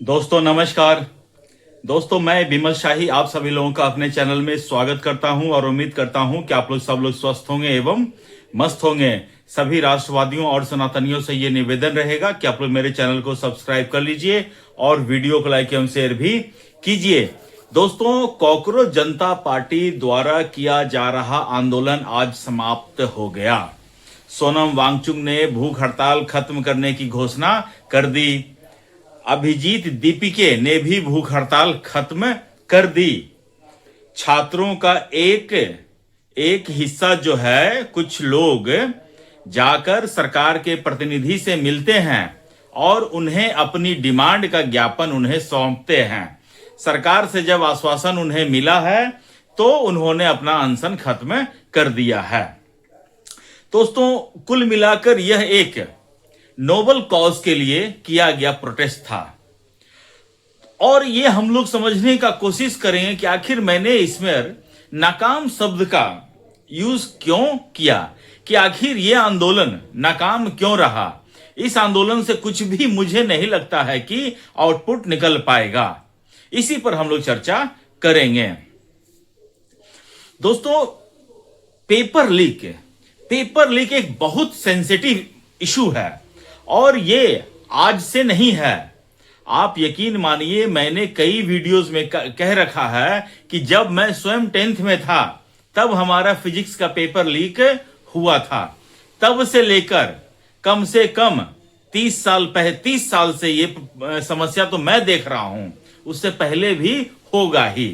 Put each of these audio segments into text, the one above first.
दोस्तों नमस्कार। दोस्तों मैं विमल शाही आप सभी लोगों का अपने चैनल में स्वागत करता हूं और उम्मीद करता हूं कि आप लोग सब लोग स्वस्थ होंगे एवं मस्त होंगे। सभी राष्ट्रवादियों और सनातनियों से ये निवेदन रहेगा कि आप लोग मेरे चैनल को सब्सक्राइब कर लीजिए और वीडियो को लाइक एवं शेयर भी कीजिए। दोस्तों, कॉकरोच जनता पार्टी द्वारा किया जा रहा आंदोलन आज समाप्त हो गया। सोनम वांगचुक ने भूख हड़ताल खत्म करने की घोषणा कर दी। अभिजीत दीपिके ने भी भूख हड़ताल खत्म कर दी। छात्रों का एक हिस्सा जो है, कुछ लोग जाकर सरकार के प्रतिनिधि से मिलते हैं और उन्हें अपनी डिमांड का ज्ञापन उन्हें सौंपते हैं। सरकार से जब आश्वासन उन्हें मिला है तो उन्होंने अपना अनशन खत्म कर दिया है। दोस्तों, कुल मिलाकर यह एक नोबल कॉज के लिए किया गया प्रोटेस्ट था और ये हम लोग समझने का कोशिश करेंगे कि आखिर मैंने इसमें नाकाम शब्द का यूज क्यों किया, कि आखिर ये आंदोलन नाकाम क्यों रहा। इस आंदोलन से कुछ भी मुझे नहीं लगता है कि आउटपुट निकल पाएगा। इसी पर हम लोग चर्चा करेंगे। दोस्तों, पेपर लीक एक बहुत सेंसिटिव इशू है और ये आज से नहीं है। आप यकीन मानिए, मैंने कई वीडियोस में कह रखा है कि जब मैं स्वयं 10th में था तब हमारा फिजिक्स का पेपर लीक हुआ था। तब से लेकर कम से कम 30 साल से ये समस्या तो मैं देख रहा हूं, उससे पहले भी होगा ही।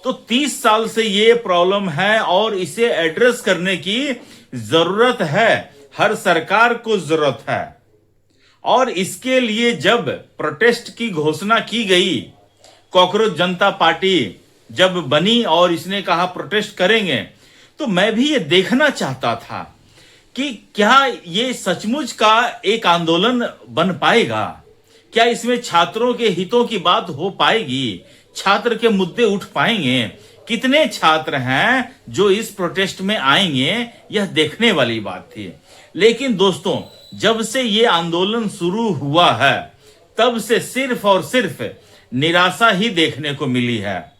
तो 30 साल से ये प्रॉब्लम है और इसे एड्रेस करने की जरूरत है, हर सरकार को जरूरत है। और इसके लिए जब प्रोटेस्ट की घोषणा की गई, कॉकरोच जनता पार्टी जब बनी और इसने कहा प्रोटेस्ट करेंगे, तो मैं भी ये देखना चाहता था कि क्या ये सचमुच का एक आंदोलन बन पाएगा, क्या इसमें छात्रों के हितों की बात हो पाएगी, छात्र के मुद्दे उठ पाएंगे, कितने छात्र हैं जो इस प्रोटेस्ट में आएंगे, यह देखने वाली बात थी। लेकिन दोस्तों, जब से ये आंदोलन शुरू हुआ है तब से सिर्फ और सिर्फ निराशा ही देखने को मिली है।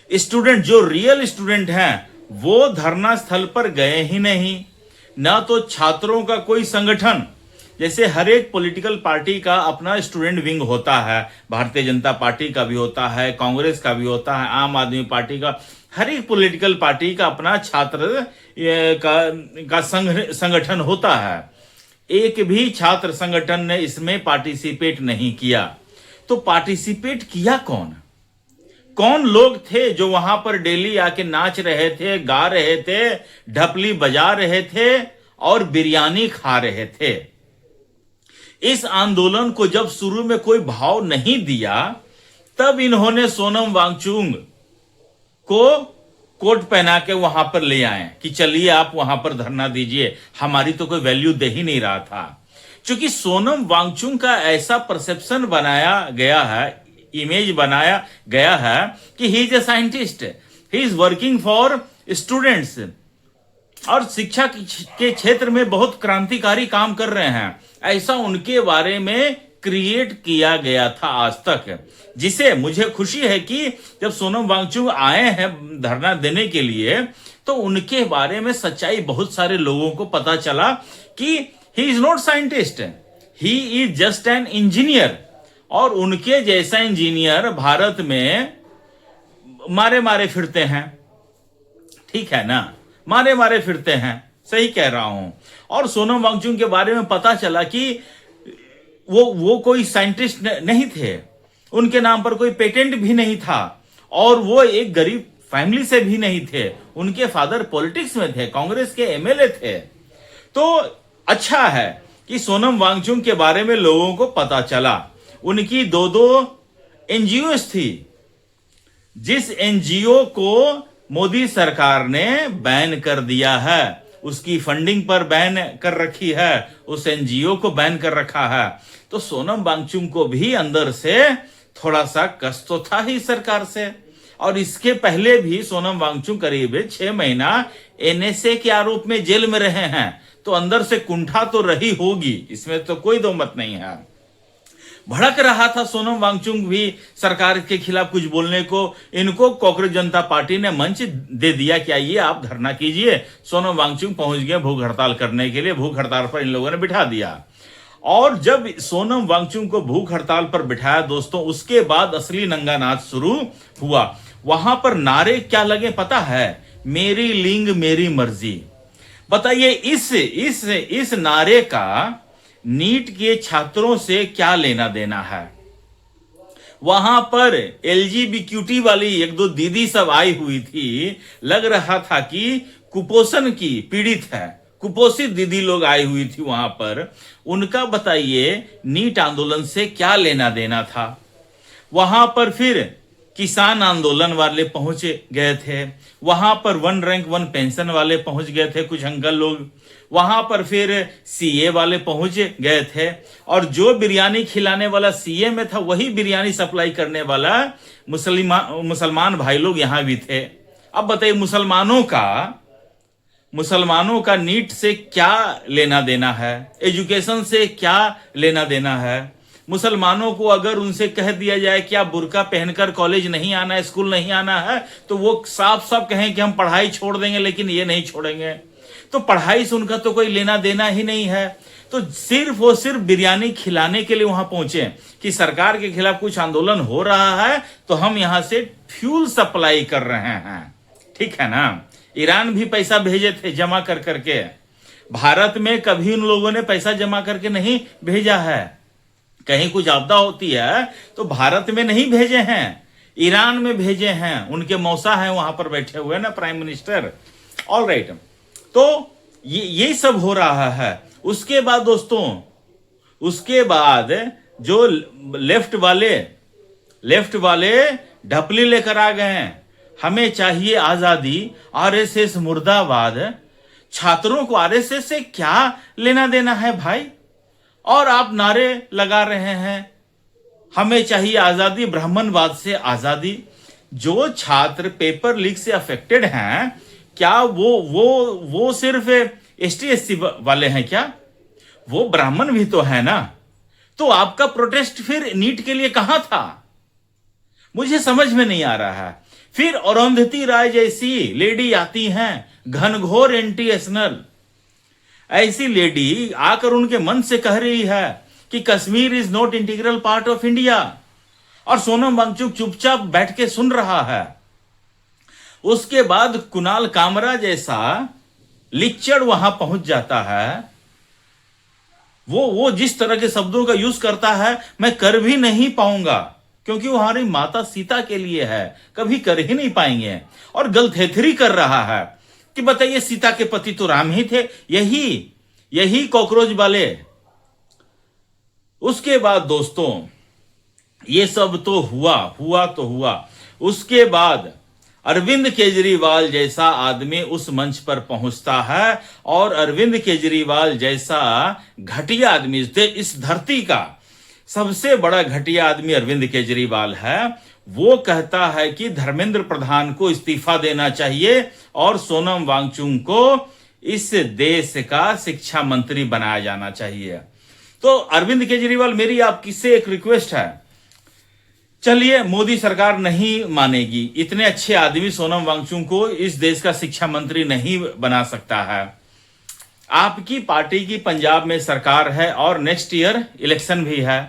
स्टूडेंट, जो रियल स्टूडेंट हैं, वो धरना स्थल पर गए ही नहीं। ना तो छात्रों का कोई संगठन, जैसे हर एक पॉलिटिकल पार्टी का अपना स्टूडेंट विंग होता है, भारतीय जनता पार्टी का भी होता है, कांग्रेस का भी होता है, आम आदमी पार्टी का, हर एक पॉलिटिकल पार्टी का अपना छात्र का संगठन होता है। एक भी छात्र संगठन ने इसमें पार्टिसिपेट नहीं किया। तो पार्टिसिपेट किया कौन लोग थे जो वहां पर डेली आके नाच रहे थे, गा रहे थे, ढपली बजा रहे थे और बिरयानी खा रहे थे। इस आंदोलन को जब शुरू में कोई भाव नहीं दिया, तब इन्होंने सोनम वांगचुक को कोट पहना के वहां पर ले आए कि चलिए आप वहां पर धरना दीजिए। हमारी तो कोई वैल्यू दे ही नहीं रहा था, क्योंकि सोनम वांगचुक का ऐसा परसेप्शन बनाया गया है, इमेज बनाया गया है कि he is a scientist, he is working for students और शिक्षा के क्षेत्र में बहुत क्रांतिकारी काम कर रहे हैं, ऐसा उनके बारे में क्रिएट किया गया था आज तक। जिसे मुझे खुशी है कि जब सोनम वांगचुक आए हैं धरना देने के लिए, तो उनके बारे में सच्चाई बहुत सारे लोगों को पता चला कि he is not scientist, he is just an engineer. और उनके जैसा इंजीनियर भारत में मारे फिरते हैं, ठीक है ना, मारे फिरते हैं, सही कह रहा हूं। और सोनम वांगचुक के बारे में पता चला कि वो कोई साइंटिस्ट नहीं थे, उनके नाम पर कोई पेटेंट भी नहीं था और वो एक गरीब फैमिली से भी नहीं थे। उनके फादर पॉलिटिक्स में थे, कांग्रेस के एमएलए थे। तो अच्छा है कि सोनम वांगचुक के बारे में लोगों को पता चला। उनकी दो एनजीओ थी, जिस एनजीओ को मोदी सरकार ने बैन कर दिया है, उसकी फंडिंग पर बैन कर रखी है, उस एनजीओ को बैन कर रखा है। तो सोनम वांगचुक को भी अंदर से थोड़ा सा कष्ट तो था ही सरकार से। और इसके पहले भी सोनम वांगचुक करीब 6 महीना एनएसए के आरोप में जेल में रहे हैं, तो अंदर से कुंठा तो रही होगी, इसमें तो कोई दो मत नहीं है। भड़क रहा था सोनम वांगचुक भी सरकार के खिलाफ कुछ बोलने को। इनको कांग्रेस जनता पार्टी ने मंच दे दिया कि आइए आप धरना कीजिए। सोनम वांगचुक पहुंच गए भूख हड़ताल करने के लिए, भूख हड़ताल पर इन लोगों ने बिठा दिया। और जब सोनम वांगचुक को भूख हड़ताल पर बिठाया दोस्तों, उसके बाद असली नंगा नाच शुरू हुआ। वहां पर नारे क्या लगे पता है? मेरी लिंग मेरी मर्जी। बताइए इस नारे का नीट के छात्रों से क्या लेना देना है? वहां पर एलजीबीक्यूटी वाली एक दो दीदी सब आई हुई थी, लग रहा था कि कुपोषण की पीड़ित है, कुपोषित दीदी लोग आई हुई थी वहां पर। उनका बताइए नीट आंदोलन से क्या लेना देना था? वहां पर फिर किसान आंदोलन वाले पहुंच गए थे, वहां पर 1 रैंक 1 पेंशन वाले पहुंच गए थे कुछ अंकल लोग, वहां पर फिर सीए वाले पहुंच गए थे, और जो बिरयानी खिलाने वाला सीए में था वही बिरयानी सप्लाई करने वाला मुसलमान भाई लोग यहां भी थे। अब बताइए मुसलमानों का नीट से क्या लेना देना है? एजुकेशन से क्या लेना देना है? मुसलमानों को अगर उनसे कह दिया जाए कि आप बुर्का पहनकर कॉलेज नहीं आना है, स्कूल नहीं आना है, तो वो साफ साफ कहें कि हम पढ़ाई छोड़ देंगे, लेकिन ये नहीं छोड़ेंगे। तो पढ़ाई से उनका तो कोई लेना देना ही नहीं है। तो सिर्फ वो सिर्फ बिरयानी खिलाने के लिए वहां पहुंचे कि सरकार के खिलाफ कुछ आंदोलन हो रहा है तो हम यहां से फ्यूल सप्लाई कर रहे हैं। ठीक है ना? ईरान भी पैसा भेजे थे जमा कर करके। भारत में कभी उन लोगों ने पैसा जमा करके नहीं भेजा है। कहीं कुछ आपदा होती है तो भारत में नहीं भेजे हैं, ईरान में भेजे हैं। उनके मौसा हैं वहां पर बैठे हुए ना, प्राइम मिनिस्टर। ऑल राइट, तो ये सब हो रहा है। उसके बाद दोस्तों, उसके बाद जो लेफ्ट वाले ढपली लेकर आ गए हैं, हमें चाहिए आजादी, आरएसएस मुर्दाबाद। छात्रों को आरएसएस से क्या लेना देना है भाई? और आप नारे लगा रहे हैं हमें चाहिए आजादी, ब्राह्मणवाद से आजादी। जो छात्र पेपर लीक से अफेक्टेड हैं, क्या वो सिर्फ एसटी एससी वाले हैं क्या? वो ब्राह्मण भी तो है ना। तो आपका प्रोटेस्ट फिर नीट के लिए कहां था? मुझे समझ में नहीं आ रहा है। फिर अरुंधति राय जैसी लेडी आती हैं, घनघोर एंटी नेशनल। ऐसी लेडी आकर उनके मन से कह रही है कि Kashmir is not integral part of India, और सोनम वांगचुक चुपचाप बैठ के सुन रहा है। उसके बाद कुणाल कामरा जैसा लिच्चड़ वहां पहुंच जाता है। वो जिस तरह के शब्दों का यूज करता है, मैं कर भी नहीं पाऊंगा, क्योंकि वो हमारी माता सीता के लिए है, कभी कर ही नहीं पाएंगे। और गलथेथरी कर रहा है कि बताइए सीता के पति तो राम ही थे, यही कॉकरोच वाले। उसके बाद दोस्तों ये सब तो हुआ। उसके बाद अरविंद केजरीवाल जैसा आदमी उस मंच पर पहुंचता है, और अरविंद केजरीवाल जैसा घटिया आदमी, इस धरती का सबसे बड़ा घटिया आदमी अरविंद केजरीवाल है। वो कहता है कि धर्मेंद्र प्रधान को इस्तीफा देना चाहिए और सोनम वांगचुक को इस देश का शिक्षा मंत्री बनाया जाना चाहिए। तो अरविंद केजरीवाल, मेरी आपकी से एक रिक्वेस्ट है, चलिए मोदी सरकार नहीं मानेगी, इतने अच्छे आदमी सोनम वांगचुक को इस देश का शिक्षा मंत्री नहीं बना सकता है। आपकी पार्टी की पंजाब में सरकार है और नेक्स्ट ईयर इलेक्शन भी है,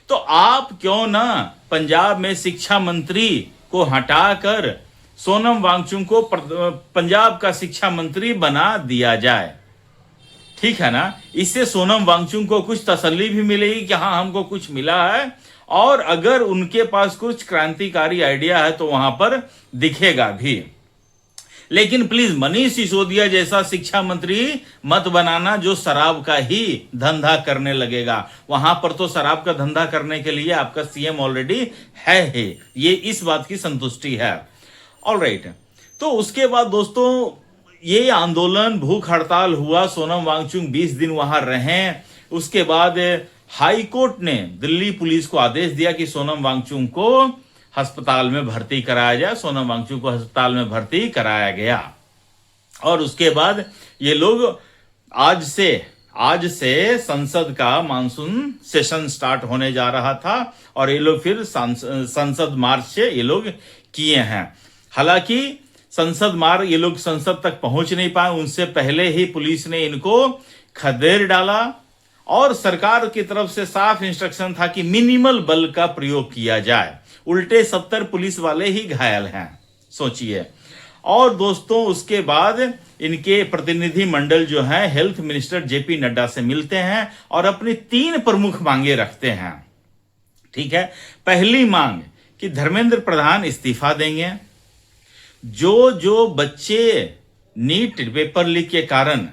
तो आप क्यों ना पंजाब में शिक्षा मंत्री को हटाकर सोनम वांगचुक को पंजाब का शिक्षा मंत्री बना दिया जाए। ठीक है ना? इससे सोनम वांगचुक को कुछ तसल्ली भी मिलेगी कि हाँ हमको कुछ मिला है, और अगर उनके पास कुछ क्रांतिकारी आइडिया है तो वहां पर दिखेगा भी। लेकिन प्लीज मनीष सिसोदिया जैसा शिक्षा मंत्री मत बनाना जो शराब का ही धंधा करने लगेगा। वहां पर तो शराब का धंधा करने के लिए आपका सीएम ऑलरेडी है ही, ये इस बात की संतुष्टि है। ऑलराइट, तो उसके बाद दोस्तों ये आंदोलन, भूख हड़ताल हुआ, सोनम वांगचुक 20 दिन वहां रहे। उसके बाद हाई कोर्ट ने दिल्ली पुलिस को आदेश दिया कि सोनम वांगचुक को अस्पताल में भर्ती कराया जाए। सोनम वांगचुक को अस्पताल में भर्ती कराया गया, और उसके बाद ये लोग आज से आज से संसद का मानसून सेशन स्टार्ट होने जा रहा था और ये लोग फिर संसद मार्च से ये लोग किए हैं। हालांकि संसद मार्ग ये लोग संसद तक पहुंच नहीं पाए, उनसे पहले ही पुलिस ने इनको खदेड़ डाला और सरकार की तरफ से साफ इंस्ट्रक्शन था कि मिनिमल बल का प्रयोग किया जाए। उल्टे 70 पुलिस वाले ही घायल हैं, सोचिए। और दोस्तों उसके बाद इनके प्रतिनिधि मंडल जो है हेल्थ मिनिस्टर जेपी नड्डा से मिलते हैं और अपनी 3 प्रमुख मांगे रखते हैं। ठीक है, पहली मांग कि धर्मेंद्र प्रधान इस्तीफा देंगे। जो बच्चे नीट पेपर लीक के कारण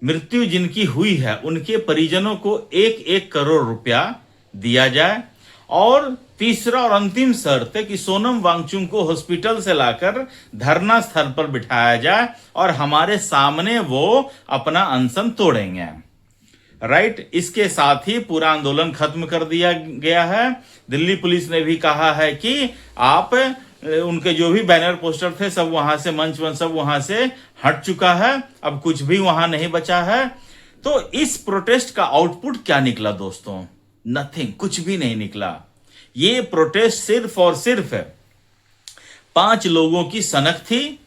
मृत्यु जिनकी हुई है उनके परिजनों को 1-1 करोड़ रुपया दिया जाए। और तीसरा और अंतिम शर्त है कि सोनम वांगचुक को हॉस्पिटल से लाकर धरना स्थल पर बिठाया जाए और हमारे सामने वो अपना अनशन तोड़ेंगे। राइट, इसके साथ ही पूरा आंदोलन खत्म कर दिया गया है। दिल्ली पुलिस ने भी कहा है कि आप उनके जो भी बैनर पोस्टर थे सब वहां से मंच सब वहां से हट चुका है, अब कुछ भी वहां नहीं बचा है। तो इस प्रोटेस्ट का आउटपुट क्या निकला दोस्तों? नथिंग, कुछ भी नहीं निकला। ये प्रोटेस्ट सिर्फ और सिर्फ 5 लोगों की सनक थी,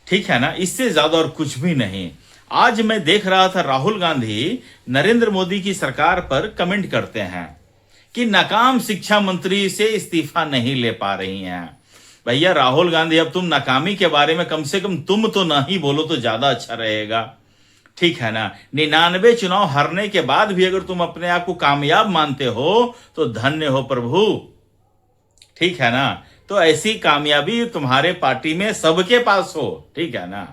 ठीक है ना, इससे ज्यादा और कुछ भी नहीं। आज मैं देख रहा था राहुल गांधी नरेंद्र मोदी की सरकार पर कमेंट करते हैं कि नाकाम शिक्षा मंत्री से इस्तीफा नहीं ले पा रही हैं। भैया राहुल गांधी, अब तुम नाकामी के बारे में कम से कम तुम तो ना ही बोलो तो ज्यादा अच्छा रहेगा, ठीक है ना। 99 चुनाव हारने के बाद भी अगर तुम अपने आप को कामयाब मानते हो तो धन्य हो प्रभु, ठीक है ना। तो ऐसी कामयाबी तुम्हारे पार्टी में सबके पास हो, ठीक है ना।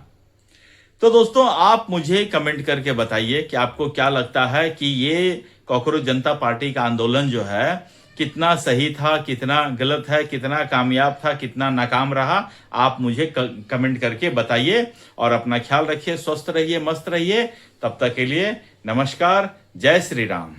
तो दोस्तों आप मुझे कमेंट करके बताइए कि आपको क्या लगता है कि ये कॉकरोच जनता पार्टी का आंदोलन जो है कितना सही था, कितना गलत है, कितना कामयाब था, कितना नाकाम रहा। आप मुझे कमेंट करके बताइए और अपना ख्याल रखिए, स्वस्थ रहिए, मस्त रहिए। तब तक के लिए नमस्कार, जय श्री राम।